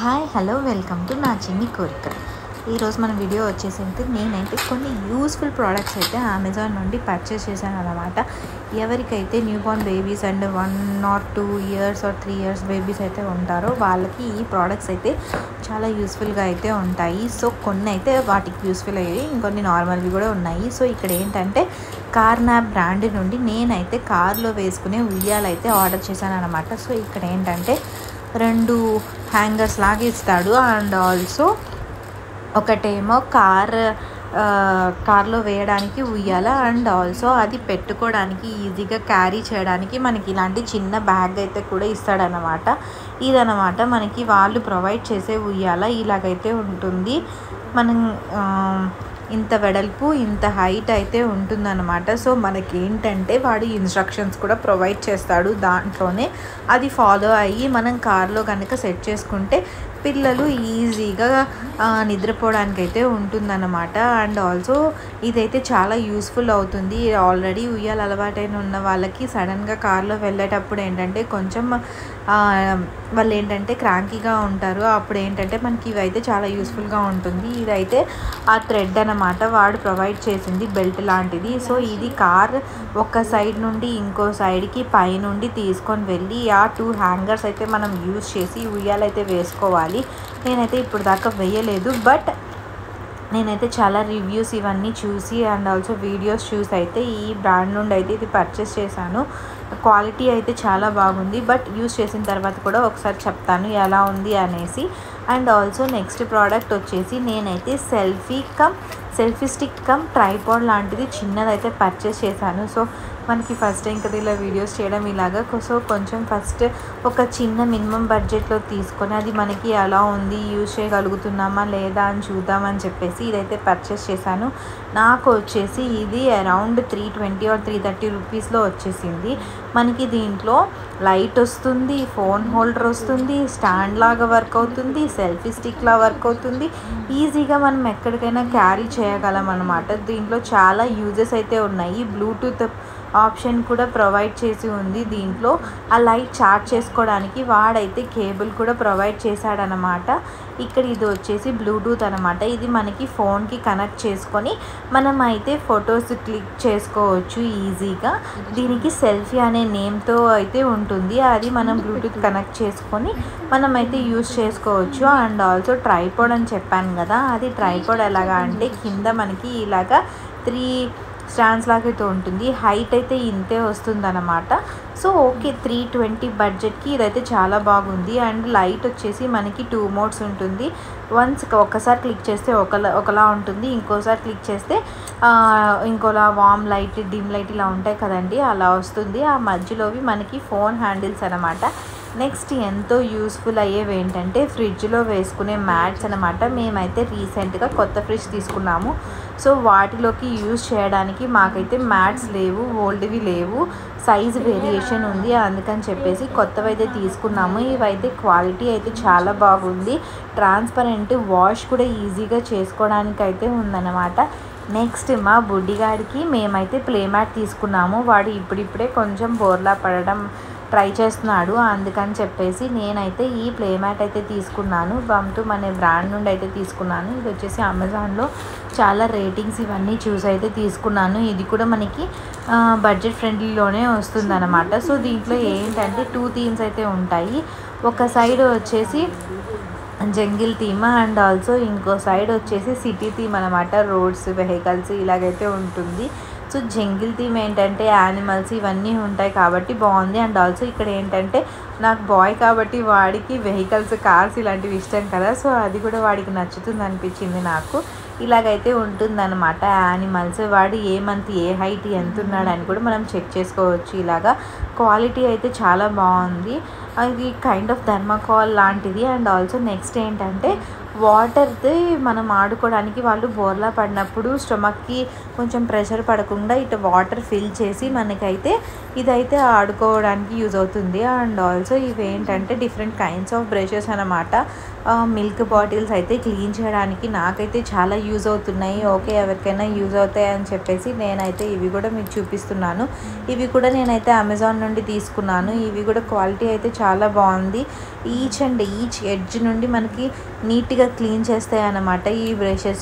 Hi hello welcome to నా చిన్ని కోరిక. ఈరోజు మన వీడియో వచ్చేసి నేనైతే కొన్ని యూస్ఫుల్ ప్రోడక్ట్స్ అయితే అమెజాన్ నుండి పర్చేస్ చేశాను అనమాట. ఎవరికైతే new Born babies and 1 or 2 years or 3 years babies అయితే ఉంటారో వాళ్ళకి ఈ ప్రోడక్ట్స్ అయితే చాలా యూస్ఫుల్గా అయితే ఉంటాయి. సో కొన్ని అయితే వాటికి యూస్ఫుల్ అయ్యాయి, ఇంకొన్ని నార్మల్వి కూడా ఉన్నాయి. సో ఇక్కడ ఏంటంటే కార్నాప్ బ్రాండ్ నుండి నేనైతే కార్లో వేసుకునే ఉయ్యాలైతే ఆర్డర్ చేశాను అనమాట. సో ఇక్కడ ఏంటంటే 2 హ్యాంగర్స్ లాగా ఇస్తాడు అండ్ ఆల్సో ఒకటేమో కార్లో వేయడానికి ఉయ్యాల అండ్ ఆల్సో అది పెట్టుకోవడానికి ఈజీగా క్యారీ చేయడానికి మనకి ఇలాంటి చిన్న బ్యాగ్ అయితే కూడా ఇస్తాడనమాట. ఇదనమాట మనకి వాళ్ళు ప్రొవైడ్ చేసే ఉయ్యాల. ఇలాగైతే ఉంటుంది. మనం ఇంత వెడల్పు ఇంత హైట్ అయితే ఉంటుందన్నమాట. సో మనకి ఏంటంటే వాడు ఇన్స్ట్రక్షన్స్ కూడా ప్రొవైడ్ చేస్తాడు, దాంట్లోనే అది ఫాలో అయ్యి మనం కార్లో కనుక సెట్ చేసుకుంటే పిల్లలు ఈజీగా నిద్రపోవడానికి అయితే ఉంటుందన్నమాట. అండ్ ఆల్సో ఇదైతే చాలా యూస్ఫుల్ అవుతుంది. ఆల్రెడీ ఉయ్యాల అలవాటైన ఉన్న వాళ్ళకి సడన్గా కార్లో వెళ్ళేటప్పుడు ఏంటంటే కొంచెం వాళ్ళు ఏంటంటే క్రాంకీగా ఉంటారు. అప్పుడు ఏంటంటే మనకి ఇవైతే చాలా యూస్ఫుల్గా ఉంటుంది. ఇదైతే ఆ థ్రెడ్ అనమాట వాడు ప్రొవైడ్ చేసింది, బెల్ట్ లాంటిది. సో ఇది కార్ ఒక సైడ్ నుండి ఇంకో సైడ్కి పైనుండి తీసుకొని వెళ్ళి ఆ 2 హ్యాంగర్స్ అయితే మనం యూజ్ చేసి ఉయ్యాలైతే వేసుకోవాలి. నేనైతే ఇప్పుడు దాకా వేయలేదు, బట్ నేనైతే చాలా రివ్యూస్ ఇవన్నీ చూసి అండ్ ఆల్సో వీడియోస్ చూసి అయితే ఈ బ్రాండ్ నుండి అయితే ఇది పర్చేస్ చేశాను. క్వాలిటీ అయితే చాలా బాగుంది, బట్ యూస్ చేసిన తర్వాత కూడా ఒకసారి చెప్తాను ఎలా ఉంది అనేసి. అండ్ ఆల్సో నెక్స్ట్ ప్రోడక్ట్ వచ్చేసి నేనైతే సెల్ఫీ స్టిక్ కమ్ ట్రైపాడ్ లాంటిది చిన్నదైతే పర్చేస్ చేశాను. సో మనకి ఫస్ట్ టైం కదా ఇలా వీడియోస్ చేయడం ఇలాగా, సో కొంచెం ఫస్ట్ ఒక చిన్న మినిమం బడ్జెట్లో తీసుకొని అది మనకి ఎలా ఉంది, యూజ్ చేయగలుగుతున్నామా లేదా అని చూద్దామని చెప్పేసి ఇదైతే పర్చేస్ చేశాను. నాకు వచ్చేసి ఇది అరౌండ్ 320 or 330 రూపీస్లో వచ్చేసింది. మనకి దీంట్లో లైట్ వస్తుంది, ఫోన్ హోల్డర్ వస్తుంది, స్టాండ్ లాగా వర్క్ అవుతుంది, సెల్ఫీ స్టిక్లా వర్క్ అవుతుంది. ఈజీగా మనం ఎక్కడికైనా క్యారీ చేయగలం అనమాట. దీంట్లో చాలా యూజెస్ అయితే ఉన్నాయి. బ్లూటూత్ ఆప్షన్ కూడా ప్రొవైడ్ చేసి ఉంది. దీంట్లో ఆ లైట్ చార్జ్ చేసుకోవడానికి వాడైతే కేబుల్ కూడా ప్రొవైడ్ చేశాడనమాట. ఇక్కడ ఇది వచ్చేసి బ్లూటూత్ అనమాట. ఇది మనకి ఫోన్కి కనెక్ట్ చేసుకొని మనం అయితే ఫొటోస్ క్లిక్ చేసుకోవచ్చు ఈజీగా. దీనికి సెల్ఫీ అనే నేమ్తో అయితే ఉంటుంది. అది మనం బ్లూటూత్ కనెక్ట్ చేసుకొని మనం అయితే యూజ్ చేసుకోవచ్చు. అండ్ ఆల్సో ట్రైపాడ్ అని చెప్పాను కదా, అది ట్రైపాడ్ ఎలాగా అంటే కింద మనకి ఇలాగా 3 స్టాండ్స్ లాగా అయితే ఉంటుంది. హైట్ అయితే ఇంతే వస్తుందన్నమాట. సో ఓకే, 320 బడ్జెట్కి ఇదైతే చాలా బాగుంది. అండ్ లైట్ వచ్చేసి మనకి 2 మోడ్స్ ఉంటుంది. ఒకసారి క్లిక్ చేస్తే ఒకలా ఉంటుంది, ఇంకోసారి క్లిక్ చేస్తే ఇంకోలా వామ్ లైట్, డిమ్ లైట్ ఇలా ఉంటాయి కదండి, అలా వస్తుంది. ఆ మధ్యలోవి మనకి ఫోన్ హ్యాండిల్స్ అనమాట. నెక్స్ట్ ఎంతో యూస్ఫుల్ అయ్యేవి ఏంటంటే ఫ్రిడ్జ్లో వేసుకునే మ్యాట్స్ అనమాట. మేమైతే రీసెంట్గా కొత్త ఫ్రిడ్జ్ తీసుకున్నాము. సో వాటిలోకి యూజ్ చేయడానికి మాకైతే మ్యాట్స్ లేవు, ఓల్డ్వి లేవు, సైజ్ వేరియేషన్ ఉంది. అందుకని చెప్పేసి కొత్తవి అయితే తీసుకున్నాము. ఇవైతే క్వాలిటీ అయితే చాలా బాగుంది. ట్రాన్స్పరెంట్, వాష్ కూడా ఈజీగా చేసుకోవడానికి అయితే ఉందన్నమాట. నెక్స్ట్ మా బుడ్డిగాడికి మేమైతే ప్లే మ్యాట్ తీసుకున్నాము. వాడు ఇప్పుడిప్పుడే కొంచెం బోర్లా పడడం ట్రై చేస్తున్నాడు. అందుకని చెప్పేసి నేనైతే ఈ ప్లే మ్యాట్ అయితే తీసుకున్నాను. బంతు అనే బ్రాండ్ నుండి అయితే తీసుకున్నాను. ఇది వచ్చేసి అమెజాన్లో చాలా రేటింగ్స్ ఇవన్నీ చూసి అయితే తీసుకున్నాను. ఇది కూడా మనకి బడ్జెట్ ఫ్రెండ్లీలోనే వస్తుందన్నమాట. సో దీంట్లో ఏంటంటే 2 థీమ్స్ అయితే ఉంటాయి. ఒక సైడ్ వచ్చేసి జంగిల్ థీమ్ అండ్ ఆల్సో ఇంకో సైడ్ వచ్చేసి సిటీ థీమ్ అనమాట. రోడ్స్, వెహికల్స్ ఇలాగైతే ఉంటుంది. సో జంగిల్ థీమ్ ఏంటంటే యానిమల్స్ ఇవన్నీ ఉంటాయి కాబట్టి బాగుంది. అండ్ ఆల్సో ఇక్కడ ఏంటంటే నాకు బాయ్ కాబట్టి వాడికి వెహికల్స్, కార్స్ ఇలాంటివి ఇష్టం కదా, సో అది కూడా వాడికి నచ్చుతుంది అనిపించింది నాకు. ఇలాగైతే ఉంటుందన్నమాట యానిమల్స్. వాడు ఏ హైట్ ఎంత ఉన్నాడు అని కూడా మనం చెక్ చేసుకోవచ్చు. ఇలాగా క్వాలిటీ అయితే చాలా బాగుంది. అది కైండ్ ఆఫ్ థర్మాకోల్ లాంటిది. అండ్ ఆల్సో నెక్స్ట్ ఏంటంటే వాటర్ది మనం ఆడుకోవడానికి వాళ్ళు బోర్లా పడినప్పుడు స్టమక్కి కొంచెం ప్రెషర్ పడకుండా ఇటు వాటర్ ఫిల్ చేసి మనకైతే ఇదైతే ఆడుకోవడానికి యూజ్ అవుతుంది. అండ్ ఆల్సో ఆల్సో ఇవి ఏంటంటే డిఫరెంట్ కైండ్స్ ఆఫ్ బ్రషెస్ అనమాట. మిల్క్ బాటిల్స్ అయితే క్లీన్ చేయడానికి నాకైతే చాలా యూజ్ అవుతున్నాయి. ఓకే, ఎవరికైనా యూజ్ అవుతాయి అని చెప్పేసి నేనైతే ఇవి కూడా మీకు చూపిస్తున్నాను. ఇవి కూడా నేనైతే అమెజాన్ నుండి తీసుకున్నాను. ఇవి కూడా క్వాలిటీ అయితే చాలా బాగుంది. ఈచ్ ఎడ్జ్ నుండి మనకి నీట్గా క్లీన్ చేస్తాయి అన్నమాట ఈ బ్రషెస్.